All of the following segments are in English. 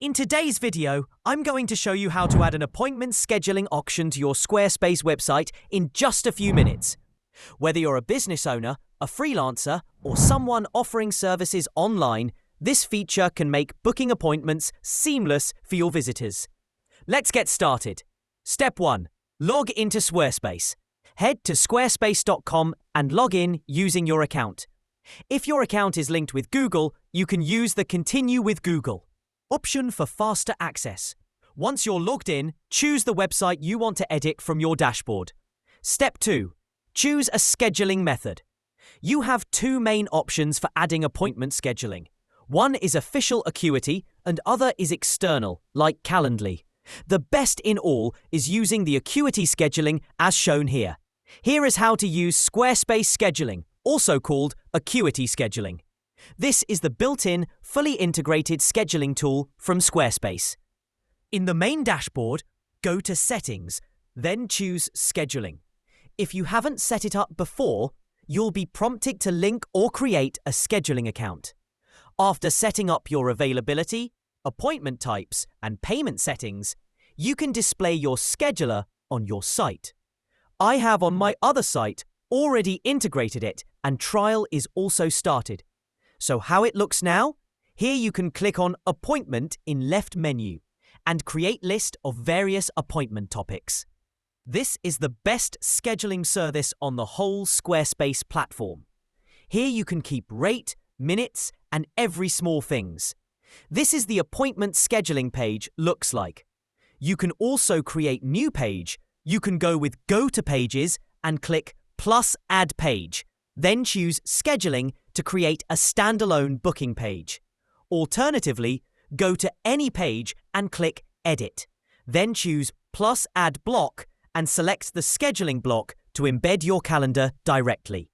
In today's video, I'm going to show you how to add an appointment scheduling option to your Squarespace website in just a few minutes. Whether you're a business owner, a freelancer, or someone offering services online, this feature can make booking appointments seamless for your visitors. Let's get started. Step 1. Log into Squarespace. Head to squarespace.com and log in using your account. If your account is linked with Google, you can use the Continue with Google option for faster access. Once you're logged in, choose the website you want to edit from your dashboard. Step 2. Choose a scheduling method. You have two main options for adding appointment scheduling. One is official Acuity and other is external, like Calendly. The best in all is using the Acuity scheduling as shown here. Here is how to use Squarespace Scheduling, also called Acuity Scheduling. This is the built-in, fully integrated scheduling tool from Squarespace. In the main dashboard, go to Settings, then choose Scheduling. If you haven't set it up before, you'll be prompted to link or create a scheduling account. After setting up your availability, appointment types, and payment settings, you can display your scheduler on your site. I have on my other site already integrated it and trial is also started. So how it looks now? Here you can click on Appointment in left menu and create list of various appointment topics. This is the best scheduling service on the whole Squarespace platform. Here you can keep rate, minutes, and every small things. This is the appointment scheduling page looks like. You can also create new page. You can go with Go to Pages and click plus Add Page. Then choose Scheduling to create a standalone booking page. Alternatively, go to any page and click Edit. Then choose plus Add Block and select the scheduling block to embed your calendar directly.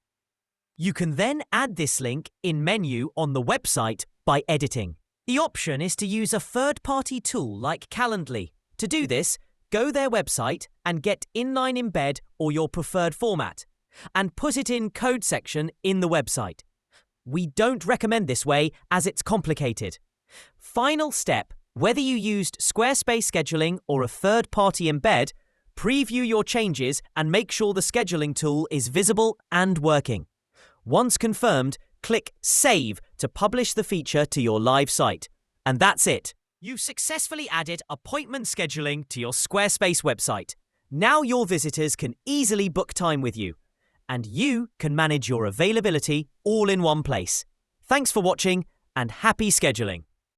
You can then add this link in menu on the website by editing. The option is to use a third-party tool like Calendly. To do this, go their website and get inline embed or your preferred format, and put it in code section in the website. We don't recommend this way as it's complicated. Final step, whether you used Squarespace Scheduling or a third-party embed, preview your changes and make sure the scheduling tool is visible and working. Once confirmed, click Save to publish the feature to your live site. And that's it. You've successfully added appointment scheduling to your Squarespace website. Now your visitors can easily book time with you, and you can manage your availability all in one place. Thanks for watching and happy scheduling.